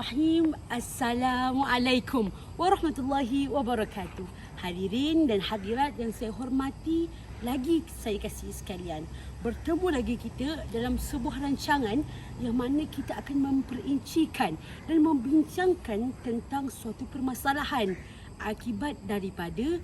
Bismillahirrahmanirrahim. Assalamualaikum warahmatullahi wabarakatuh. Hadirin dan hadirat yang saya hormati, lagi saya kasih sekalian, bertemu lagi kita dalam sebuah rancangan yang mana kita akan memperincikan dan membincangkan tentang suatu permasalahan akibat daripada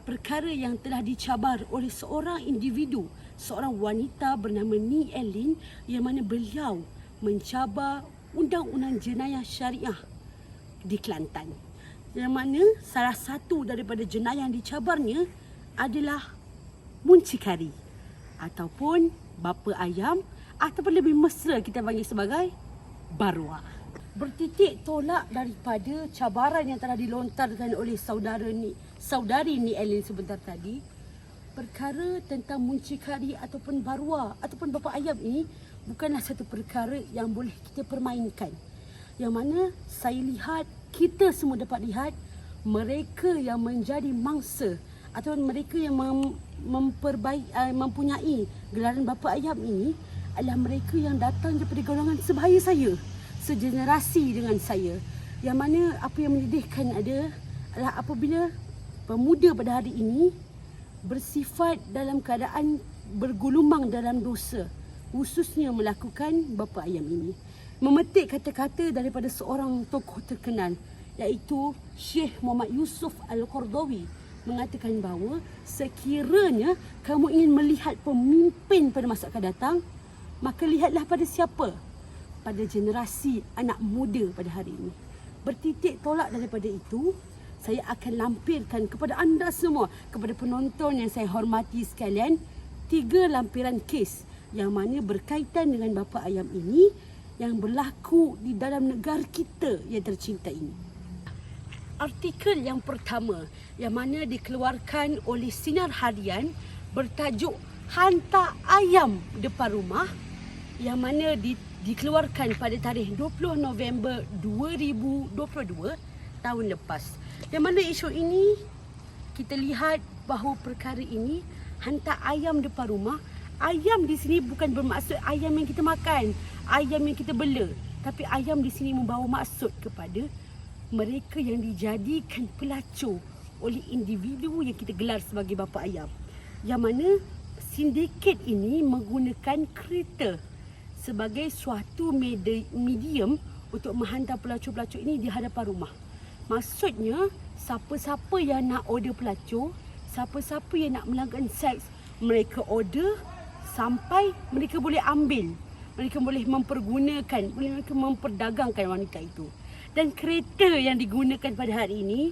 perkara yang telah dicabar oleh seorang individu, seorang wanita bernama Ni Elin, yang mana beliau mencabar undang-undang jenayah syariah di Kelantan. Yang mana salah satu daripada jenayah yang dicabarnya adalah muncikari ataupun bapa ayam, ataupun lebih mesra kita panggil sebagai barwa. Bertitik tolak daripada cabaran yang telah dilontarkan oleh saudari Ni Elin sebentar tadi, perkara tentang muncikari ataupun barwa ataupun bapa ayam ini bukanlah satu perkara yang boleh kita permainkan. Yang mana saya lihat, kita semua dapat lihat, mereka yang menjadi mangsa ataupun mereka yang mempunyai gelaran bapa ayam ini adalah mereka yang datang daripada golongan sebaya saya, segenerasi dengan saya. Yang mana apa yang menyedihkan adalah apabila pemuda pada hari ini bersifat dalam keadaan bergulumang dalam dosa, khususnya melakukan bapa ayam ini. Memetik kata-kata daripada seorang tokoh terkenal, iaitu Syekh Muhammad Yusuf Al-Qaradawi, mengatakan bahawa sekiranya kamu ingin melihat pemimpin pada masa akan datang, maka lihatlah pada siapa? Pada generasi anak muda pada hari ini. Bertitik tolak daripada itu, saya akan lampirkan kepada anda semua, kepada penonton yang saya hormati sekalian, 3 lampiran kes yang mana berkaitan dengan bapa ayam ini yang berlaku di dalam negara kita yang tercinta ini. Artikel yang pertama yang mana dikeluarkan oleh Sinar Harian bertajuk Hantar Ayam Depan Rumah, yang mana dikeluarkan pada tarikh 20 November 2022 tahun lepas. Yang mana isu ini kita lihat bahawa perkara ini hantar ayam depan rumah. Ayam di sini bukan bermaksud ayam yang kita makan, ayam yang kita bela, tapi ayam di sini membawa maksud kepada mereka yang dijadikan pelacur oleh individu yang kita gelar sebagai bapa ayam. Yang mana sindiket ini menggunakan kereta sebagai suatu medium untuk menghantar pelacur-pelacur ini di hadapan rumah. Maksudnya, siapa-siapa yang nak order pelacur, siapa-siapa yang nak melakukan seks, mereka order sampai mereka boleh ambil, mereka boleh mempergunakan, mereka memperdagangkan wanita itu. Dan kereta yang digunakan pada hari ini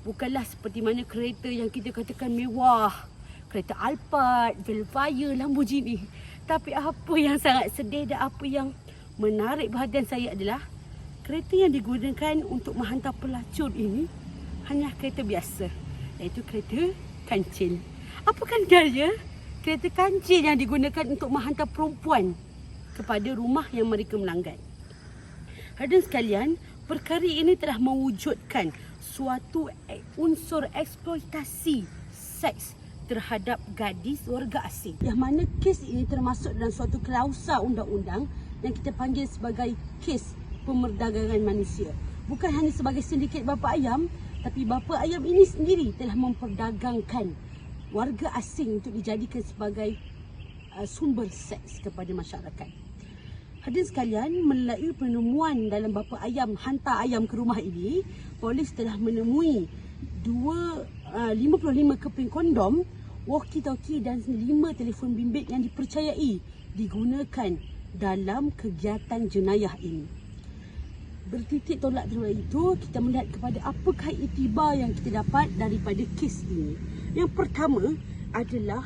bukanlah seperti mana kereta yang kita katakan mewah, kereta Alphard, Velfire, Lamborghini. Tapi apa yang sangat sedih dan apa yang menarik perhatian saya adalah kereta yang digunakan untuk menghantar pelacur ini hanya kereta biasa, iaitu kereta kancil. Apakah daya kereta kancil yang digunakan untuk menghantar perempuan kepada rumah yang mereka melanggar? Hadirin sekalian, perkara ini telah mewujudkan suatu unsur eksploitasi seks terhadap gadis warga asing. Yang mana kes ini termasuk dalam suatu klausa undang-undang yang kita panggil sebagai kes pemerdagangan manusia. Bukan hanya sebagai sindiket bapa ayam, tapi bapa ayam ini sendiri telah memperdagangkan warga asing untuk dijadikan sebagai sumber seks kepada masyarakat. Hadirin sekalian, melalui penemuan dalam bapa ayam, hantar ayam ke rumah ini, polis telah menemui 55 keping kondom, walkie-talkie dan 5 telefon bimbit yang dipercayai digunakan dalam kegiatan jenayah ini. Bertitik tolak daripada itu, kita melihat kepada apakah iktibar yang kita dapat daripada kes ini. Yang pertama adalah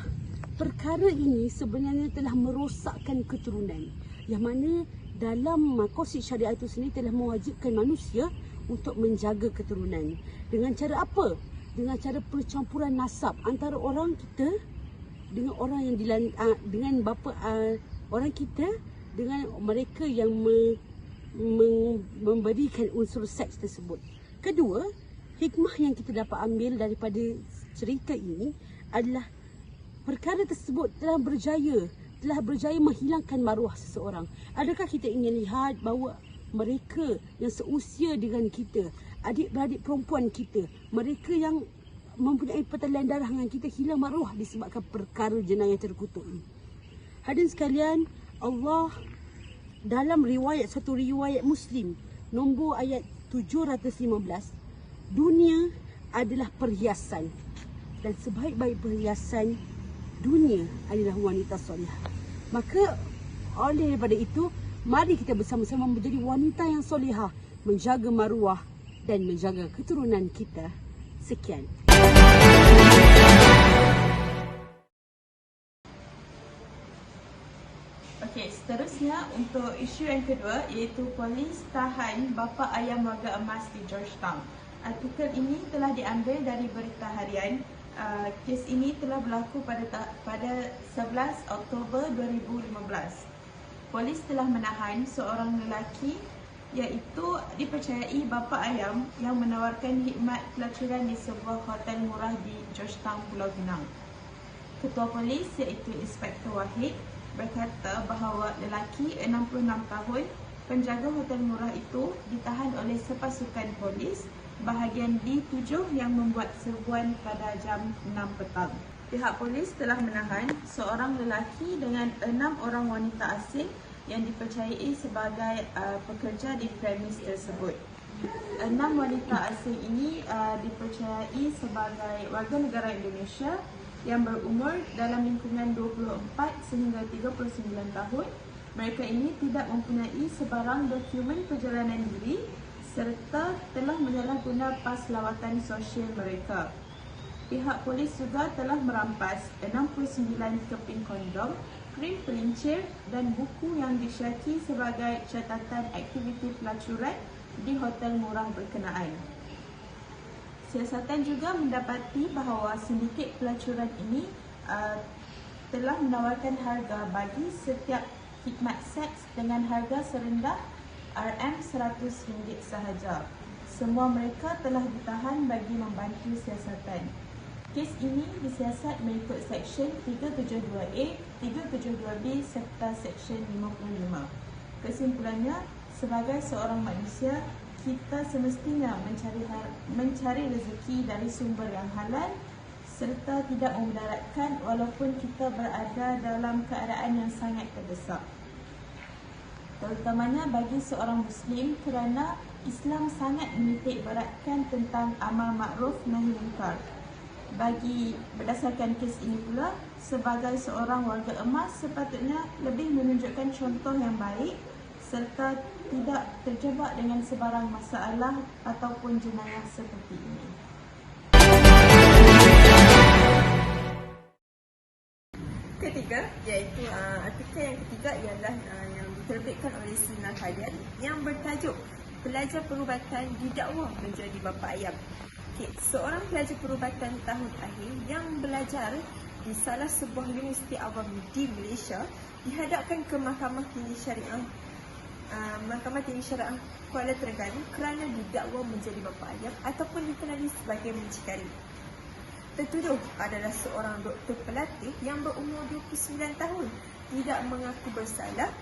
perkara ini sebenarnya telah merosakkan keturunan. Yang mana dalam konstitusi syariah itu sendiri telah mewajibkan manusia untuk menjaga keturunan. Dengan cara apa? Dengan cara percampuran nasab antara orang kita dengan orang yang dengan bapa orang kita dengan mereka yang memberikan unsur seks tersebut. Kedua, hikmah yang kita dapat ambil daripada cerita ini adalah perkara tersebut telah berjaya menghilangkan maruah seseorang. Adakah kita ingin lihat bahawa mereka yang seusia dengan kita, adik-beradik perempuan kita, mereka yang mempunyai pertalian darah dengan kita hilang maruah disebabkan perkara jenayah terkutuk ini. Hadirin sekalian, Allah dalam satu riwayat Muslim nombor ayat 715, dunia adalah perhiasan dan sebaik-baik perhiasan dunia adalah wanita solehah. Maka oleh daripada itu, mari kita bersama-sama menjadi wanita yang solehah, menjaga maruah dan menjaga keturunan kita. Sekian. Okey, seterusnya untuk isu yang kedua iaitu polis tahan bapa ayam warga emas di Georgetown. Artikel ini telah diambil dari berita harian. Kes ini telah berlaku pada 11 Oktober 2015. Polis telah menahan seorang lelaki iaitu dipercayai bapa ayam yang menawarkan khidmat pelacuran di sebuah hotel murah di Georgetown, Pulau Pinang. Ketua Polis iaitu Inspektor Wahid berkata bahawa lelaki 66 tahun penjaga hotel murah itu ditahan oleh sepasukan polis bahagian D7 yang membuat serbuan pada jam 6 petang. Pihak polis telah menahan seorang lelaki dengan 6 orang wanita asing yang dipercayai sebagai pekerja di premis tersebut. 6 wanita asing ini dipercayai sebagai warga negara Indonesia yang berumur dalam lingkungan 24 sehingga 39 tahun. Mereka ini tidak mempunyai sebarang dokumen perjalanan diri serta telah menyalahguna pas lawatan sosial mereka. Pihak polis juga telah merampas 69 keping kondom, krim pelincir dan buku yang disyaki sebagai catatan aktiviti pelacuran di hotel murah berkenaan. Siasatan juga mendapati bahawa sindiket pelacuran ini telah menawarkan harga bagi setiap khidmat seks dengan harga serendah RM100 sahaja. Semua mereka telah ditahan bagi membantu siasatan. Kes ini disiasat mengikut Seksyen 372A, 372B serta Seksyen 55. Kesimpulannya, sebagai seorang manusia, kita semestinya mencari rezeki dari sumber yang halal serta tidak memudaratkan walaupun kita berada dalam keadaan yang sangat terdesak. Terutamanya bagi seorang Muslim kerana Islam sangat menitik beratkan tentang amal makruf nahi munkar. Berdasarkan kes ini pula, sebagai seorang warga emas sepatutnya lebih menunjukkan contoh yang baik serta tidak terjebak dengan sebarang masalah ataupun jenayah seperti ini. Ketiga, iaitu artikel yang ketiga ialah yang diterbitkan oleh Sinar Harian yang bertajuk Pelajar Perubatan didakwa menjadi bapa ayam. Okay, seorang pelajar perubatan tahun akhir yang belajar di salah sebuah universiti awam di Malaysia dihadapkan ke Mahkamah Tinggi Syariah Kuala Terengganu kerana didakwa menjadi bapa ayam ataupun dikenali sebagai muncikari. Tertuduh adalah seorang doktor pelatih yang berumur 29 tahun tidak mengaku bersalah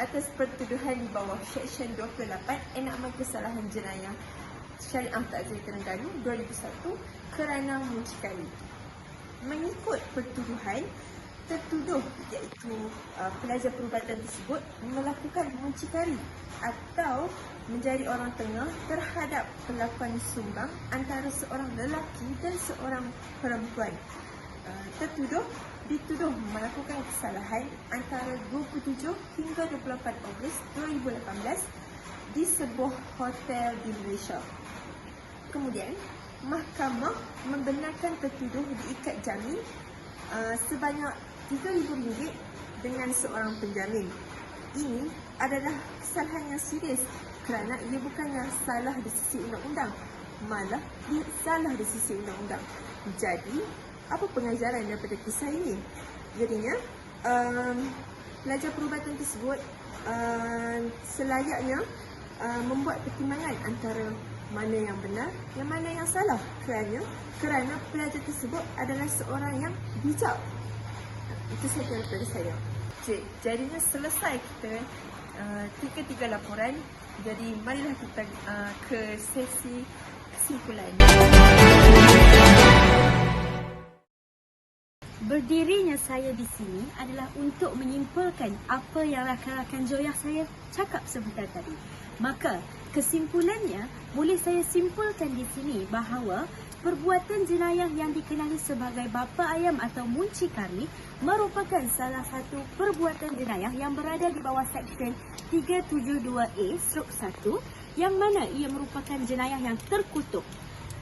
atas pertuduhan di bawah Seksyen 28 Enakmen Kesalahan Jenayah Syariah Takzir Terengganu 2001 kerana muncikari. Mengikut pertuduhan, tertuduh iaitu pelajar perubatan tersebut melakukan muncikari atau menjadi orang tengah terhadap perlakuan sumbang antara seorang lelaki dan seorang perempuan. Tertuduh dituduh melakukan kesalahan antara 27 hingga 24 Ogos 2018 di sebuah hotel di Malaysia. Kemudian, mahkamah membenarkan tertuduh diikat jamin sebanyak RM3,000 dengan seorang penjamin. Ini adalah kesalahan yang serius kerana ia bukannya salah di sisi undang-undang, malah salah di sisi undang-undang. Jadi, apa pengajaran daripada kisah ini? Jadinya, pelajar perubatan tersebut selayaknya membuat pertimbangan antara mana yang benar, yang mana yang salah kerana pelajar tersebut adalah seorang yang bijak. Itu saja daripada saya. Jadinya selesai kita tiga laporan. Jadi marilah kita ke sesi kesimpulan. Berdirinya saya di sini adalah untuk menyimpulkan apa yang rakan-rakan Joyah saya cakap sebentar tadi. Maka kesimpulannya boleh saya simpulkan di sini bahawa perbuatan jenayah yang dikenali sebagai bapa ayam atau muncikari merupakan salah satu perbuatan jenayah yang berada di bawah Seksyen 372A/1 yang mana ia merupakan jenayah yang terkutuk.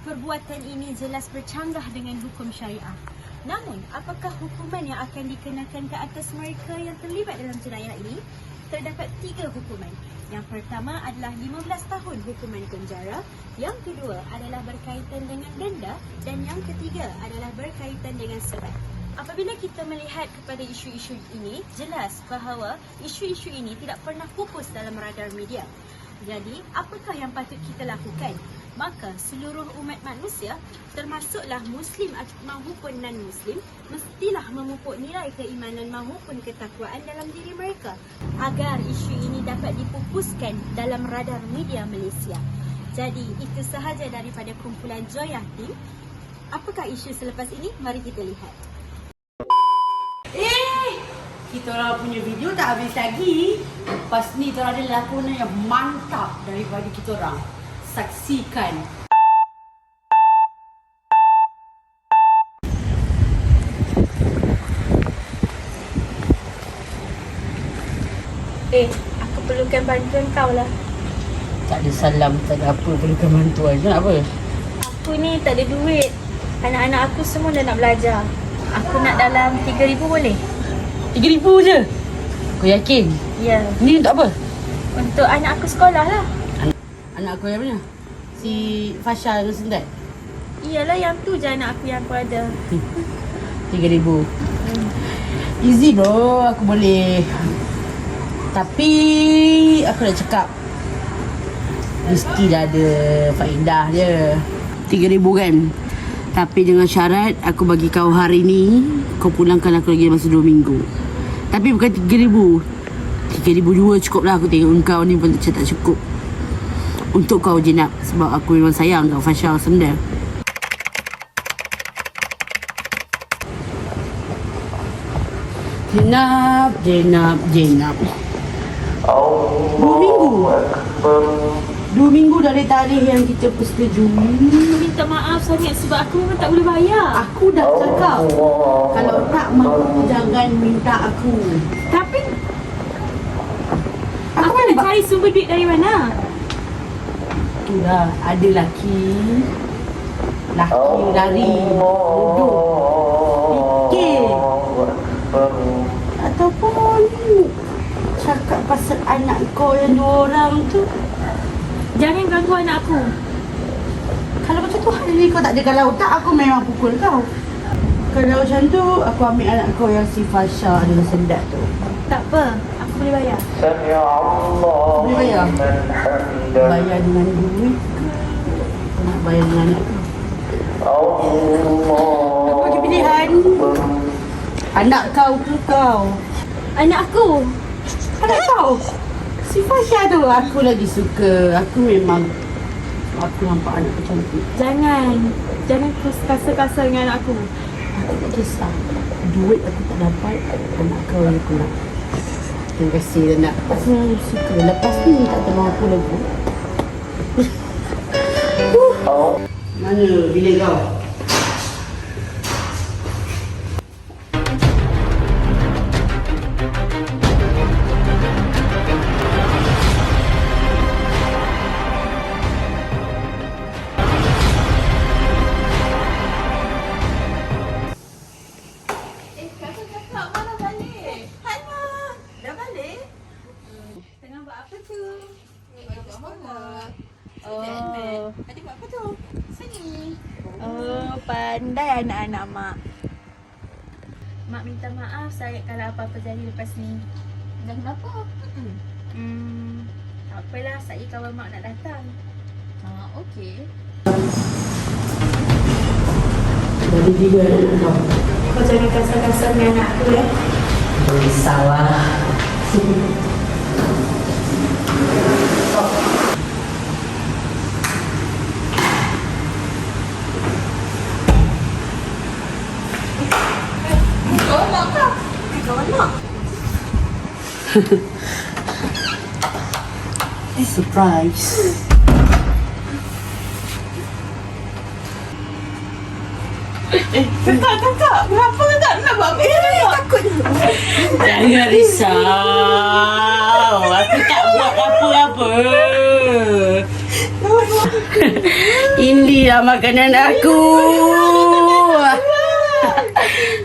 Perbuatan ini jelas bercanggah dengan hukum syariah. Namun, apakah hukuman yang akan dikenakan ke atas mereka yang terlibat dalam jenayah ini? Terdapat 3 hukuman. Yang pertama adalah 15 tahun hukuman penjara, yang kedua adalah berkaitan dengan denda dan yang ketiga adalah berkaitan dengan sebat. Apabila kita melihat kepada isu-isu ini, jelas bahawa isu-isu ini tidak pernah pupus dalam radar media. Jadi, apakah yang patut kita lakukan? Maka seluruh umat manusia, termasuklah Muslim maupun non-Muslim, mestilah memupuk nilai keimanan maupun ketakwaan dalam diri mereka agar isu ini dapat dipupuskan dalam radar media Malaysia. Jadi, itu sahaja daripada kumpulan Joyah Team. Apakah isu selepas ini? Mari kita lihat. Kita orang punya video tak habis lagi. Lepas ni kita orang ada lakonan yang mantap daripada kita orang. Saksikan. Aku perlukan bantuan kau lah. Tak ada salam, tak ada apa, perlukan bantuan. Nak apa? Aku ni tak ada duit. Anak-anak aku semua dah nak belajar. Aku nak dalam 3,000 boleh? 3,000 je? Kau yakin? Ya. Ni untuk apa? Untuk anak aku sekolah lah. Anak aku yang mana? Si Fasha dengan Sendat? Iyalah, yang tu je anak aku yang aku ada. 3,000. Easy bro, aku boleh. Tapi aku dah cakap mesti dah ada faedah dia. 3,000 kan? Tapi dengan syarat aku bagi kau hari ni, kau pulangkan aku lagi masa 2 minggu. Tapi bukan 3,000. 3,002 cukup lah, aku tengok kau ni pun tak cukup. Untuk kau je nak, sebab aku memang sayang kau Fasha Sendal. Jenab. 2 minggu dari tarikh yang kita persetujui. Minta maaf sangat sebab aku memang tak boleh bayar. Aku dah cakap, kalau tak mahu jangan minta aku. Tapi aku nak cari sumber duit dari mana? Itulah, ada laki lari bodoh fikir ataupun cakap pasal anak kau yang 2 orang tu. Jangan ganggu anak aku. Kalau macam tu hari ni kau tak ada kalau tak, aku memang pukul kau. Kalau macam tu aku ambil anak kau yang si Fasha dengan Sendat tu. Tak apa, aku boleh bayar. Boleh bayar? Bayar dengan duit ke nak bayar dengan anak kau? Aku bagi pilihan. Anak kau ke kau? Anak aku. Anak kau? Si Fasha tu aku lagi suka. Aku nampak anak kau cantik. Jangan kasar-kasar dengan anak aku. Aku tak kisah. Duit aku tak dapat, anak kau yang aku nak. Terima kasih nak. Pasal suka. Lepas ni tak tolong aku lagi. Mana bilik kau? Pandai anak-anak mak. Mak minta maaf sangat kalau apa-apa jadi lepas ni. Dah kenapa? Tak apalah, saya kawan mak nak datang. Okey. Bagi 3 anak kau. Kau jangan kasar-kasar dengan anak aku ya. Tak risaulah. mak kau. Kawan mak. Surprise. Kakak, kenapa kakak nak buat macam ni? Takut. Jangan risau. Aku tak buat apa-apa. Inilah makanan aku.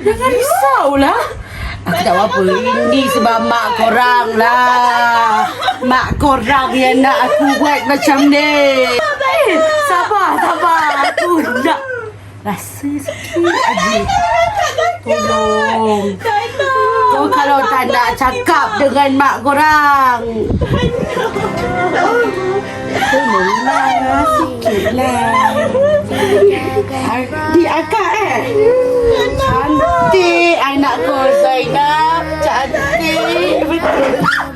Jangan risaulah. Aku tak buat apa. Ini sebab mak korang lah. Mak korang yang nak aku buat macam ni. Sabar. Aku nak rasa sikit aja. Tolong. Kau kalau tak nak cakap dengan mak korang. Tolonglah sikitlah. Di akak cantik anakku Zainab. Cantik betul.